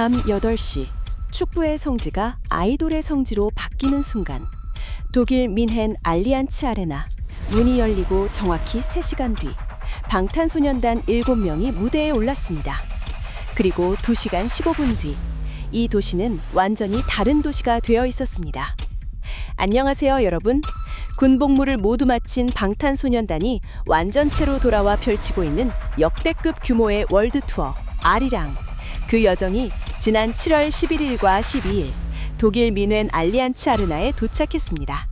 밤 8시, 축구의 성지가 아이돌의 성지로 바뀌는 순간, 독일 민헨 알리안츠 아레나, 문이 열리고 정확히 3시간 뒤 방탄소년단 7명이 무대에 올랐습니다. 그리고 2시간 15분 뒤, 이 도시는 완전히 다른 도시가 되어 있었습니다. 안녕하세요, 여러분. 군복무를 모두 마친 방탄소년단이 완전체로 돌아와 펼치고 있는 역대급 규모의 월드 투어 아리랑. 그 여정이 지난 7월 11일과 12일 독일 민헨 알리안츠 아레나에 도착했습니다.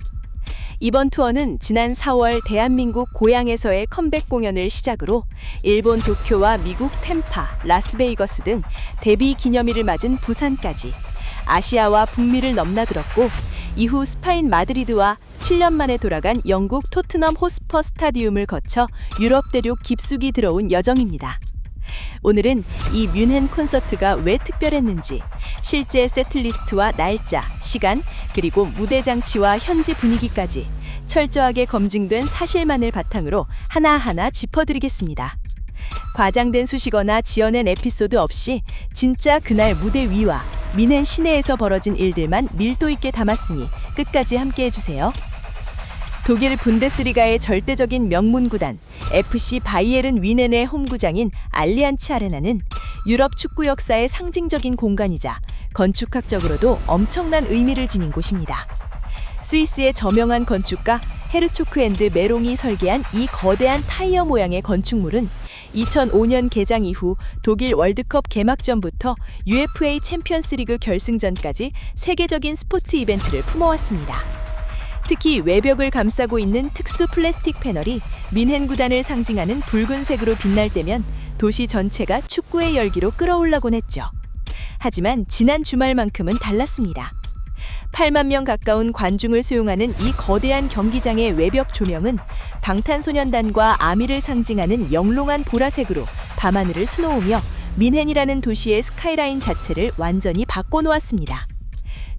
이번 투어는 지난 4월 대한민국 고향에서의 컴백 공연을 시작으로 일본 도쿄와 미국 템파, 라스베이거스 등 데뷔 기념일을 맞은 부산까지 아시아와 북미를 넘나들었고, 이후 스파인 마드리드와 7년 만에 돌아간 영국 토트넘 호스퍼 스타디움을 거쳐 유럽 대륙 깊숙이 들어온 여정입니다. 오늘은 이 뮌헨 콘서트가 왜 특별했는지, 실제 세트리스트와 날짜, 시간, 그리고 무대 장치와 현지 분위기까지 철저하게 검증된 사실만을 바탕으로 하나하나 짚어드리겠습니다. 과장된 수식어나 지어낸 에피소드 없이 진짜 그날 무대 위와 민헨 시내에서 벌어진 일들만 밀도 있게 담았으니 끝까지 함께해주세요. 독일 분데스리가의 절대적인 명문 구단 FC 바이에른 뮌헨의 홈구장인 알리안츠 아레나는 유럽 축구 역사의 상징적인 공간이자 건축학적으로도 엄청난 의미를 지닌 곳입니다. 스위스의 저명한 건축가 헤르초크 앤드 메롱이 설계한 이 거대한 타이어 모양의 건축물은 2005년 개장 이후 독일 월드컵 개막전부터 UEFA 챔피언스리그 결승전까지 세계적인 스포츠 이벤트를 품어왔습니다. 특히 외벽을 감싸고 있는 특수 플라스틱 패널이 민헨 구단을 상징하는 붉은색으로 빛날 때면 도시 전체가 축구의 열기로 끌어올라곤 했죠. 하지만 지난 주말만큼은 달랐습니다. 8만 명 가까운 관중을 수용하는 이 거대한 경기장의 외벽 조명은 방탄소년단과 아미를 상징하는 영롱한 보라색으로 밤하늘을 수놓으며 민헨이라는 도시의 스카이라인 자체를 완전히 바꿔놓았습니다.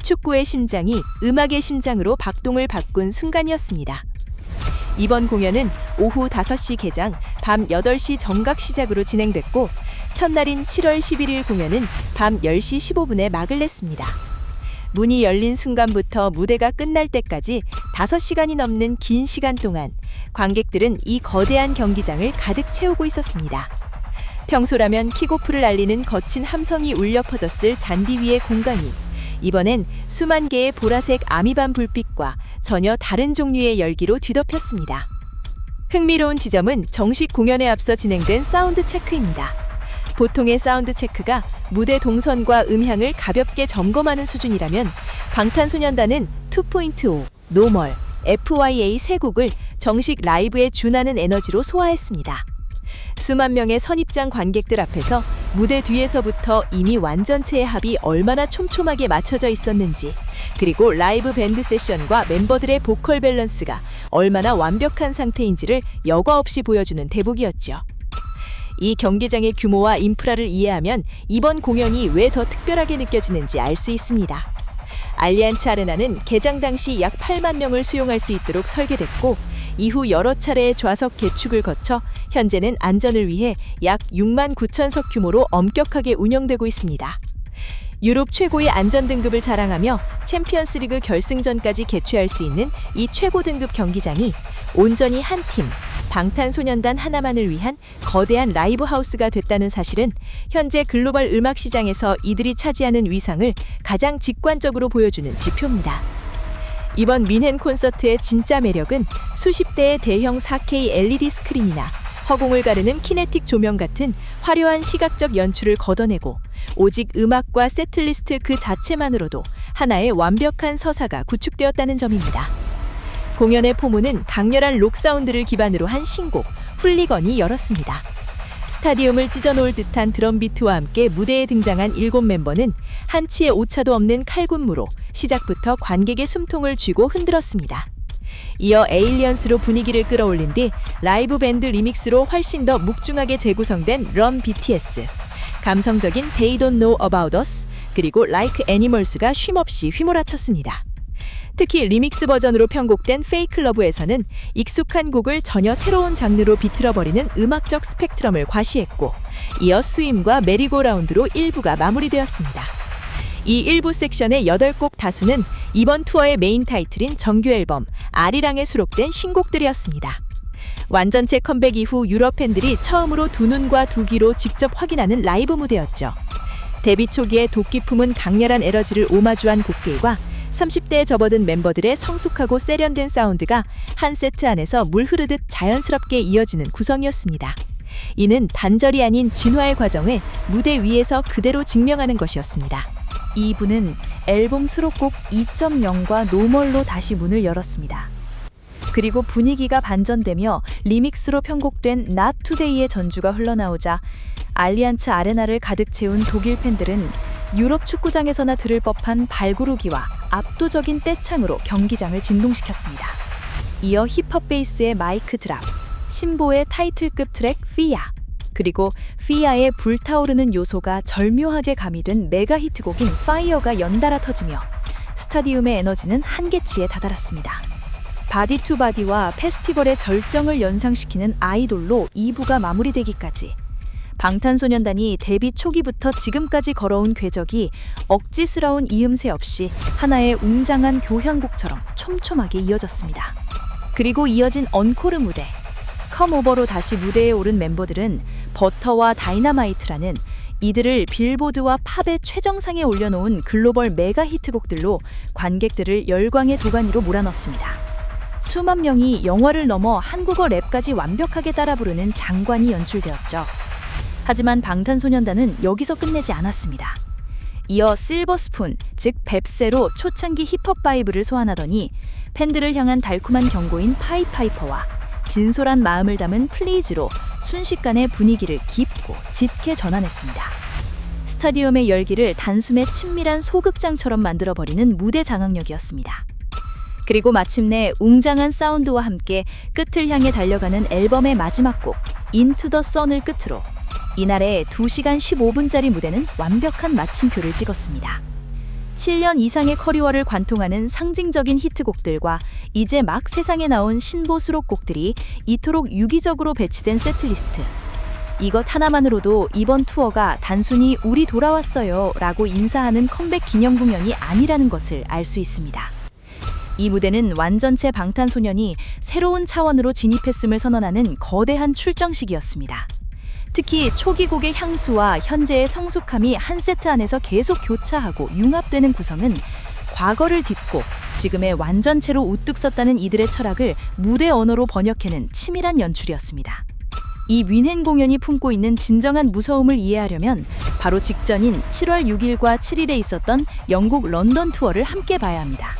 축구의 심장이 음악의 심장으로 박동을 바꾼 순간이었습니다. 이번 공연은 오후 5시 개장, 밤 8시 정각 시작으로 진행됐고, 첫날인 7월 11일 공연은 밤 10시 15분에 막을 냈습니다. 문이 열린 순간부터 무대가 끝날 때까지 5시간이 넘는 긴 시간 동안 관객들은 이 거대한 경기장을 가득 채우고 있었습니다. 평소라면 킥오프를 알리는 거친 함성이 울려 퍼졌을 잔디 위의 공간이 이번엔 수만 개의 보라색 아미반 불빛과 전혀 다른 종류의 열기로 뒤덮였습니다. 흥미로운 지점은 정식 공연에 앞서 진행된 사운드 체크입니다. 보통의 사운드 체크가 무대 동선과 음향을 가볍게 점검하는 수준이라면 방탄소년단은 2.5, 노멀, FYA 세 곡을 정식 라이브에 준하는 에너지로 소화했습니다. 수만 명의 선입장 관객들 앞에서 무대 뒤에서부터 이미 완전체의 합이 얼마나 촘촘하게 맞춰져 있었는지, 그리고 라이브 밴드 세션과 멤버들의 보컬 밸런스가 얼마나 완벽한 상태인지를 여과 없이 보여주는 대목이었죠. 이 경기장의 규모와 인프라를 이해하면 이번 공연이 왜 더 특별하게 느껴지는지 알 수 있습니다. 알리안츠 아레나는 개장 당시 약 8만 명을 수용할 수 있도록 설계됐고, 이후 여러 차례의 좌석 개축을 거쳐 현재는 안전을 위해 약 6만 9천석 규모로 엄격하게 운영되고 있습니다. 유럽 최고의 안전 등급을 자랑하며 챔피언스리그 결승전까지 개최할 수 있는 이 최고 등급 경기장이 온전히 한 팀, 방탄소년단 하나만을 위한 거대한 라이브 하우스가 됐다는 사실은 현재 글로벌 음악 시장에서 이들이 차지하는 위상을 가장 직관적으로 보여주는 지표입니다. 이번 민헨 콘서트의 진짜 매력은 수십 대의 대형 4K LED 스크린이나 허공을 가르는 키네틱 조명 같은 화려한 시각적 연출을 걷어내고, 오직 음악과 세트리스트 그 자체만으로도 하나의 완벽한 서사가 구축되었다는 점입니다. 공연의 포문은 강렬한 록 사운드를 기반으로 한 신곡 훌리건이 열었습니다. 스타디움을 찢어놓을 듯한 드럼 비트와 함께 무대에 등장한 7멤버는 한치의 오차도 없는 칼군무로 시작부터 관객의 숨통을 쥐고 흔들었습니다. 이어 에일리언스로 분위기를 끌어올린 뒤 라이브 밴드 리믹스로 훨씬 더 묵중하게 재구성된 런 BTS, 감성적인 They Don't Know About Us, 그리고 Like Animals가 쉼없이 휘몰아쳤습니다. 특히 리믹스 버전으로 편곡된 Fake Love에서는 익숙한 곡을 전혀 새로운 장르로 비틀어버리는 음악적 스펙트럼을 과시했고, 이어 스윙과 메리고라운드로 1부가 마무리되었습니다. 이 1부 섹션의 8곡 다수는 이번 투어의 메인 타이틀인 정규 앨범 아리랑에 수록된 신곡들이었습니다. 완전체 컴백 이후 유럽 팬들이 처음으로 두 눈과 두 귀로 직접 확인하는 라이브 무대였죠. 데뷔 초기의 도끼 품은 강렬한 에너지를 오마주한 곡들과 30대에 접어든 멤버들의 성숙하고 세련된 사운드가 한 세트 안에서 물 흐르듯 자연스럽게 이어지는 구성이었습니다. 이는 단절이 아닌 진화의 과정을 무대 위에서 그대로 증명하는 것이었습니다. 2부는 앨범 수록곡 2.0과 노멀로 다시 문을 열었습니다. 그리고 분위기가 반전되며 리믹스로 편곡된 Not Today의 전주가 흘러나오자 알리안츠 아레나를 가득 채운 독일 팬들은 유럽 축구장에서나 들을 법한 발구르기와 압도적인 떼창으로 경기장을 진동시켰습니다. 이어 힙합 베이스의 마이크 드랍, 신보의 타이틀급 트랙 피아, 그리고 피아의 불타오르는 요소가 절묘하게 가미된 메가 히트곡인 파이어가 연달아 터지며 스타디움의 에너지는 한계치에 다다랐습니다. 바디 투 바디와 페스티벌의 절정을 연상시키는 아이돌로 2부가 마무리되기까지 방탄소년단이 데뷔 초기부터 지금까지 걸어온 궤적이 억지스러운 이음새 없이 하나의 웅장한 교향곡처럼 촘촘하게 이어졌습니다. 그리고 이어진 언코르 무대, 컴오버로 다시 무대에 오른 멤버들은 버터와 다이너마이트라는 이들을 빌보드와 팝의 최정상에 올려놓은 글로벌 메가 히트곡들로 관객들을 열광의 도가니로 몰아넣습니다. 수만 명이 영어를 넘어 한국어 랩까지 완벽하게 따라 부르는 장관이 연출되었죠. 하지만 방탄소년단은 여기서 끝내지 않았습니다. 이어 실버스푼, 즉 뱁새로 초창기 힙합 바이브를 소환하더니 팬들을 향한 달콤한 경고인 파이파이퍼와 진솔한 마음을 담은 플리즈로 순식간에 분위기를 깊고 짙게 전환했습니다. 스타디움의 열기를 단숨에 친밀한 소극장처럼 만들어버리는 무대 장악력이었습니다. 그리고 마침내 웅장한 사운드와 함께 끝을 향해 달려가는 앨범의 마지막 곡 Into the Sun을 끝으로 이날의 2시간 15분짜리 무대는 완벽한 마침표를 찍었습니다. 7년 이상의 커리어를 관통하는 상징적인 히트곡들과 이제 막 세상에 나온 신보 수록곡들이 이토록 유기적으로 배치된 세트리스트. 이것 하나만으로도 이번 투어가 단순히 우리 돌아왔어요 라고 인사하는 컴백 기념 공연이 아니라는 것을 알 수 있습니다. 이 무대는 완전체 방탄소년이 새로운 차원으로 진입했음을 선언하는 거대한 출정식이었습니다. 특히 초기 곡의 향수와 현재의 성숙함이 한 세트 안에서 계속 교차하고 융합되는 구성은 과거를 딛고 지금의 완전체로 우뚝 섰다는 이들의 철학을 무대 언어로 번역해낸 치밀한 연출이었습니다. 이 윈헨 공연이 품고 있는 진정한 무서움을 이해하려면 바로 직전인 7월 6일과 7일에 있었던 영국 런던 투어를 함께 봐야 합니다.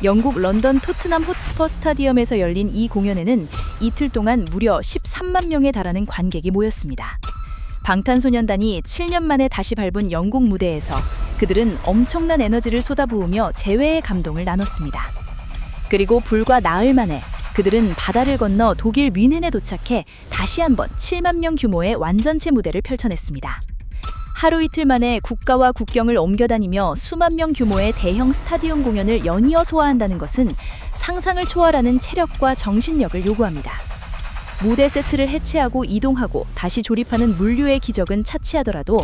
영국 런던 토트넘 폿스퍼 스타디움에서 열린 이 공연에는 이틀 동안 무려 13만 명에 달하는 관객이 모였습니다. 방탄소년단이 7년 만에 다시 밟은 영국 무대에서 그들은 엄청난 에너지를 쏟아부으며 재회의 감동을 나눴습니다. 그리고 불과 나흘 만에 그들은 바다를 건너 독일 뮌헨에 도착해 다시 한번 7만 명 규모의 완전체 무대를 펼쳐냈습니다. 하루 이틀 만에 국가와 국경을 옮겨다니며 수만 명 규모의 대형 스타디움 공연을 연이어 소화한다는 것은 상상을 초월하는 체력과 정신력을 요구합니다. 무대 세트를 해체하고 이동하고 다시 조립하는 물류의 기적은 차치하더라도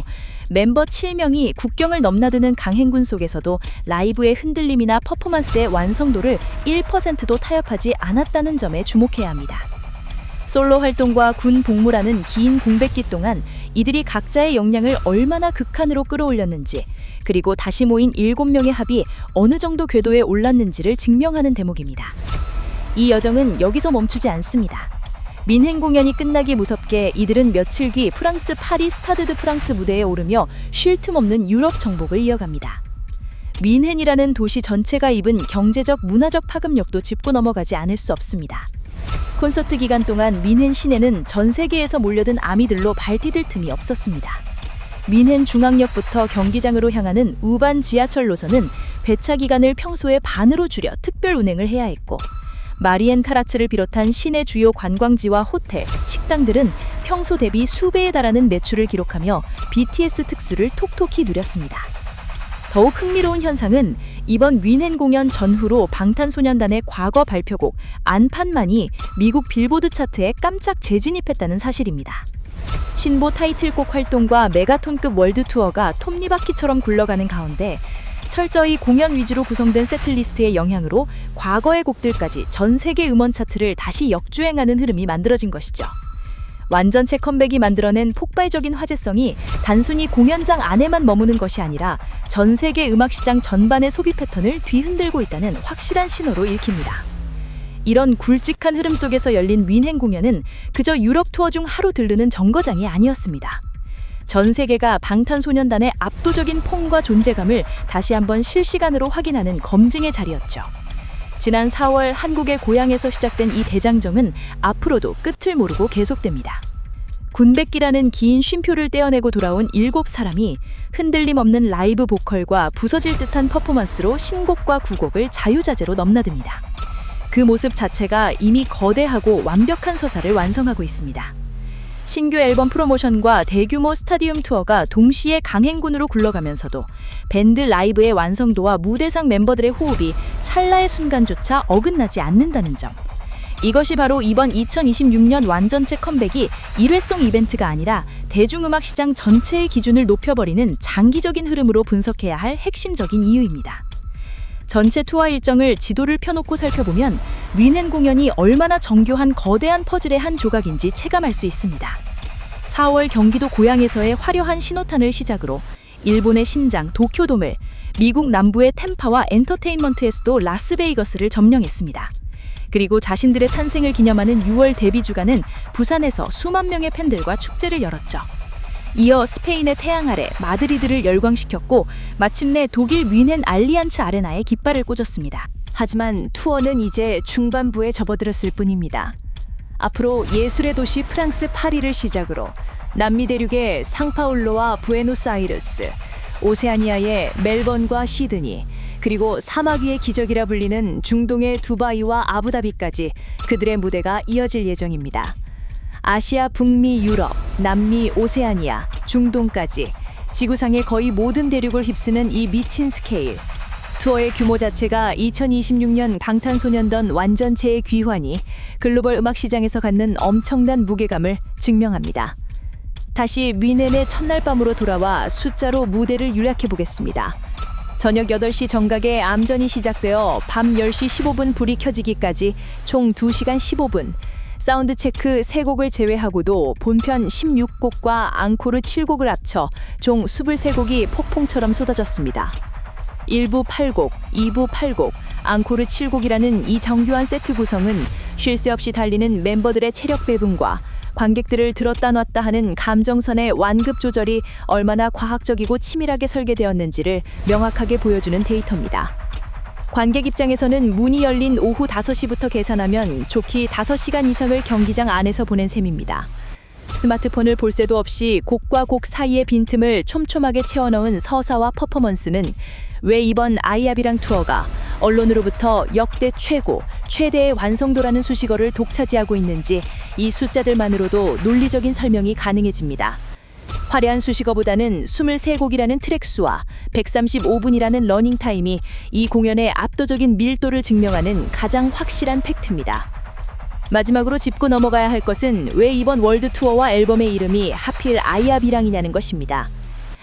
멤버 7명이 국경을 넘나드는 강행군 속에서도 라이브의 흔들림이나 퍼포먼스의 완성도를 1%도 타협하지 않았다는 점에 주목해야 합니다. 솔로 활동과 군 복무라는 긴 공백기 동안 이들이 각자의 역량을 얼마나 극한으로 끌어올렸는지, 그리고 다시 모인 7명의 합이 어느 정도 궤도에 올랐는지를 증명하는 대목입니다. 이 여정은 여기서 멈추지 않습니다. 뮌헨 공연이 끝나기 무섭게 이들은 며칠 뒤 프랑스 파리 스타드 드 프랑스 무대에 오르며 쉴 틈 없는 유럽 정복을 이어갑니다. 뮌헨이라는 도시 전체가 입은 경제적, 문화적 파급력도 짚고 넘어가지 않을 수 없습니다. 콘서트 기간 동안 뮌헨 시내는 전 세계에서 몰려든 아미들로 발디딜 틈이 없었습니다. 뮌헨 중앙역부터 경기장으로 향하는 우반 지하철 노선은 배차 기간을 평소의 반으로 줄여 특별 운행을 해야 했고, 마리엔 카라츠를 비롯한 시내 주요 관광지와 호텔, 식당들은 평소 대비 수배에 달하는 매출을 기록하며 BTS 특수를 톡톡히 누렸습니다. 더욱 흥미로운 현상은 이번 뮌헨 공연 전후로 방탄소년단의 과거 발표곡 안판만이 미국 빌보드 차트에 깜짝 재진입했다는 사실입니다. 신보 타이틀곡 활동과 메가톤급 월드 투어가 톱니바퀴처럼 굴러가는 가운데 철저히 공연 위주로 구성된 세트리스트의 영향으로 과거의 곡들까지 전 세계 음원 차트를 다시 역주행하는 흐름이 만들어진 것이죠. 완전체 컴백이 만들어낸 폭발적인 화제성이 단순히 공연장 안에만 머무는 것이 아니라 전 세계 음악 시장 전반의 소비 패턴을 뒤흔들고 있다는 확실한 신호로 읽힙니다. 이런 굵직한 흐름 속에서 열린 뮌헨 공연은 그저 유럽 투어 중 하루 들르는 정거장이 아니었습니다. 전 세계가 방탄소년단의 압도적인 폼과 존재감을 다시 한번 실시간으로 확인하는 검증의 자리였죠. 지난 4월 한국의 고향에서 시작된 이 대장정은 앞으로도 끝을 모르고 계속됩니다. 군백기라는 긴 쉼표를 떼어내고 돌아온 7사람이 흔들림 없는 라이브 보컬과 부서질 듯한 퍼포먼스로 신곡과 구곡을 자유자재로 넘나듭니다. 그 모습 자체가 이미 거대하고 완벽한 서사를 완성하고 있습니다. 신규 앨범 프로모션과 대규모 스타디움 투어가 동시에 강행군으로 굴러가면서도 밴드 라이브의 완성도와 무대상 멤버들의 호흡이 찰나의 순간조차 어긋나지 않는다는 점. 이것이 바로 이번 2026년 완전체 컴백이 일회성 이벤트가 아니라 대중음악 시장 전체의 기준을 높여버리는 장기적인 흐름으로 분석해야 할 핵심적인 이유입니다. 전체 투어 일정을 지도를 펴놓고 살펴보면 뮌헨 공연이 얼마나 정교한 거대한 퍼즐의 한 조각인지 체감할 수 있습니다. 4월 경기도 고향에서의 화려한 신호탄을 시작으로 일본의 심장 도쿄돔을, 미국 남부의 템파와 엔터테인먼트에서도 라스베이거스를 점령했습니다. 그리고 자신들의 탄생을 기념하는 6월 데뷔 주간은 부산에서 수만 명의 팬들과 축제를 열었죠. 이어 스페인의 태양 아래 마드리드를 열광시켰고 마침내 독일 뮌헨 알리안츠 아레나에 깃발을 꽂았습니다. 하지만 투어는 이제 중반부에 접어들었을 뿐입니다. 앞으로 예술의 도시 프랑스 파리를 시작으로 남미 대륙의 상파울로와 부에노스아이레스, 오세아니아의 멜번과 시드니, 그리고 사막 위의 기적이라 불리는 중동의 두바이와 아부다비까지 그들의 무대가 이어질 예정입니다. 아시아, 북미, 유럽, 남미, 오세아니아, 중동까지 지구상의 거의 모든 대륙을 휩쓰는 이 미친 스케일. 투어의 규모 자체가 2026년 방탄소년단 완전체의 귀환이 글로벌 음악 시장에서 갖는 엄청난 무게감을 증명합니다. 다시 뮌헨의 첫날 밤으로 돌아와 숫자로 무대를 요약해 보겠습니다. 저녁 8시 정각에 암전이 시작되어 밤 10시 15분 불이 켜지기까지 총 2시간 15분. 사운드 체크 3곡을 제외하고도 본편 16곡과 앙코르 7곡을 합쳐 총 23곡이 폭풍처럼 쏟아졌습니다. 1부 8곡, 2부 8곡, 앙코르 7곡이라는 이 정교한 세트 구성은 쉴 새 없이 달리는 멤버들의 체력 배분과 관객들을 들었다 놨다 하는 감정선의 완급 조절이 얼마나 과학적이고 치밀하게 설계되었는지를 명확하게 보여주는 데이터입니다. 관객 입장에서는 문이 열린 오후 5시부터 계산하면 좋기 5시간 이상을 경기장 안에서 보낸 셈입니다. 스마트폰을 볼 새도 없이 곡과 곡 사이의 빈틈을 촘촘하게 채워넣은 서사와 퍼포먼스는 왜 이번 아이아비랑 투어가 언론으로부터 역대 최고, 최대의 완성도라는 수식어를 독차지하고 있는지 이 숫자들만으로도 논리적인 설명이 가능해집니다. 화려한 수식어보다는 23곡이라는 트랙 수와 135분이라는 러닝타임이 이 공연의 압도적인 밀도를 증명하는 가장 확실한 팩트입니다. 마지막으로 짚고 넘어가야 할 것은 왜 이번 월드 투어와 앨범의 이름이 하필 아이아비랑이냐는 것입니다.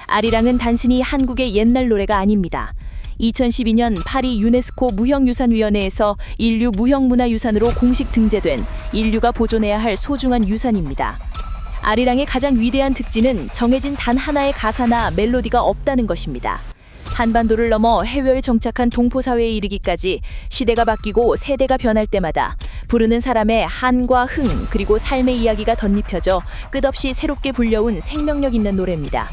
아리랑은 단순히 한국의 옛날 노래가 아닙니다. 2012년 파리 유네스코 무형유산위원회에서 인류 무형문화유산으로 공식 등재된 인류가 보존해야 할 소중한 유산입니다. 아리랑의 가장 위대한 특징은 정해진 단 하나의 가사나 멜로디가 없다는 것입니다. 한반도를 넘어 해외에 정착한 동포사회에 이르기까지 시대가 바뀌고 세대가 변할 때마다 부르는 사람의 한과 흥 그리고 삶의 이야기가 덧입혀져 끝없이 새롭게 불려온 생명력 있는 노래입니다.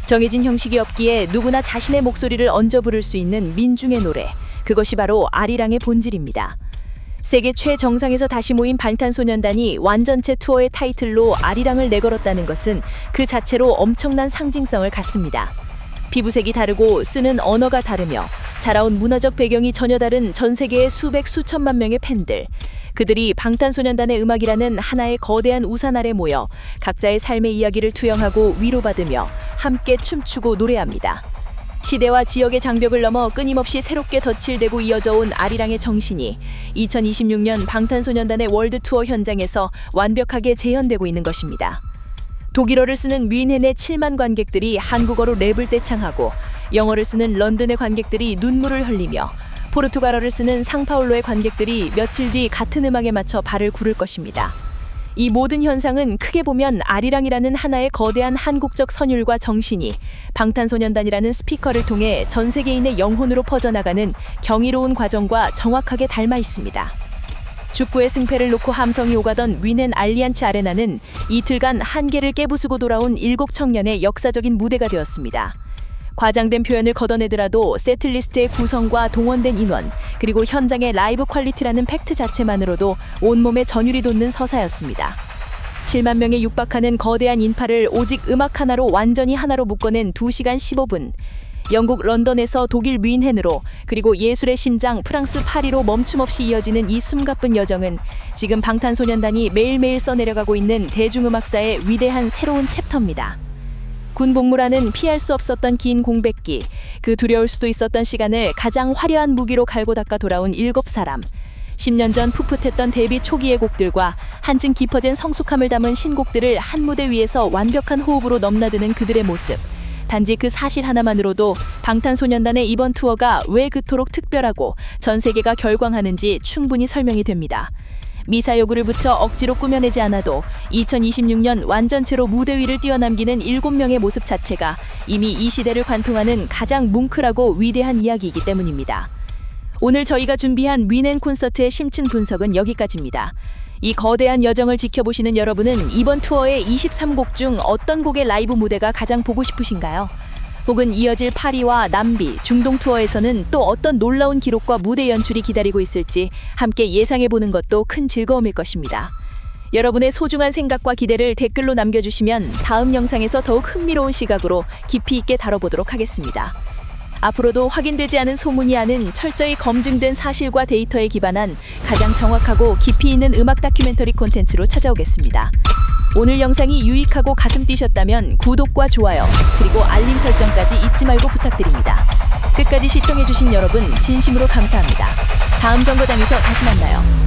정해진 형식이 없기에 누구나 자신의 목소리를 얹어 부를 수 있는 민중의 노래, 그것이 바로 아리랑의 본질입니다. 세계 최정상에서 다시 모인 방탄소년단이 완전체 투어의 타이틀로 아리랑을 내걸었다는 것은 그 자체로 엄청난 상징성을 갖습니다. 피부색이 다르고 쓰는 언어가 다르며 자라온 문화적 배경이 전혀 다른 전 세계의 수백 수천만 명의 팬들, 그들이 방탄소년단의 음악이라는 하나의 거대한 우산 아래 모여 각자의 삶의 이야기를 투영하고 위로받으며 함께 춤추고 노래합니다. 시대와 지역의 장벽을 넘어 끊임없이 새롭게 덧칠되고 이어져온 아리랑의 정신이 2026년 방탄소년단의 월드 투어 현장에서 완벽하게 재현되고 있는 것입니다. 독일어를 쓰는 뮌헨의 7만 관객들이 한국어로 랩을 떼창하고 영어를 쓰는 런던의 관객들이 눈물을 흘리며 포르투갈어를 쓰는 상파울로의 관객들이 며칠 뒤 같은 음악에 맞춰 발을 구를 것입니다. 이 모든 현상은 크게 보면 아리랑이라는 하나의 거대한 한국적 선율과 정신이 방탄소년단이라는 스피커를 통해 전 세계인의 영혼으로 퍼져나가는 경이로운 과정과 정확하게 닮아 있습니다. 축구의 승패를 놓고 함성이 오가던 뮌헨 알리안츠 아레나는 이틀간 한계를 깨부수고 돌아온 7 청년의 역사적인 무대가 되었습니다. 과장된 표현을 걷어내더라도 세트리스트의 구성과 동원된 인원, 그리고 현장의 라이브 퀄리티라는 팩트 자체만으로도 온몸에 전율이 돋는 서사였습니다. 7만 명에 육박하는 거대한 인파를 오직 음악 하나로 완전히 하나로 묶어낸 2시간 15분. 영국 런던에서 독일 뮌헨으로, 그리고 예술의 심장 프랑스 파리로 멈춤없이 이어지는 이 숨가쁜 여정은 지금 방탄소년단이 매일매일 써내려가고 있는 대중음악사의 위대한 새로운 챕터입니다. 군 복무라는 피할 수 없었던 긴 공백기, 그 두려울 수도 있었던 시간을 가장 화려한 무기로 갈고 닦아 돌아온 7사람. 10년 전 풋풋했던 데뷔 초기의 곡들과 한층 깊어진 성숙함을 담은 신곡들을 한 무대 위에서 완벽한 호흡으로 넘나드는 그들의 모습. 단지 그 사실 하나만으로도 방탄소년단의 이번 투어가 왜 그토록 특별하고 전 세계가 결광하는지 충분히 설명이 됩니다. 미사 요구를 붙여 억지로 꾸며내지 않아도 2026년 완전체로 무대 위를 뛰어넘기는 7명의 모습 자체가 이미 이 시대를 관통하는 가장 뭉클하고 위대한 이야기이기 때문입니다. 오늘 저희가 준비한 뮌헨 콘서트의 심층 분석은 여기까지입니다. 이 거대한 여정을 지켜보시는 여러분은 이번 투어의 23곡 중 어떤 곡의 라이브 무대가 가장 보고 싶으신가요? 혹은 이어질 파리와 남비, 중동 투어에서는 또 어떤 놀라운 기록과 무대 연출이 기다리고 있을지 함께 예상해보는 것도 큰 즐거움일 것입니다. 여러분의 소중한 생각과 기대를 댓글로 남겨주시면 다음 영상에서 더욱 흥미로운 시각으로 깊이 있게 다뤄보도록 하겠습니다. 앞으로도 확인되지 않은 소문이 아닌 철저히 검증된 사실과 데이터에 기반한 가장 정확하고 깊이 있는 음악 다큐멘터리 콘텐츠로 찾아오겠습니다. 오늘 영상이 유익하고 가슴 뛰셨다면 구독과 좋아요, 그리고 알림 설정까지 잊지 말고 부탁드립니다. 끝까지 시청해주신 여러분 진심으로 감사합니다. 다음 정거장에서 다시 만나요.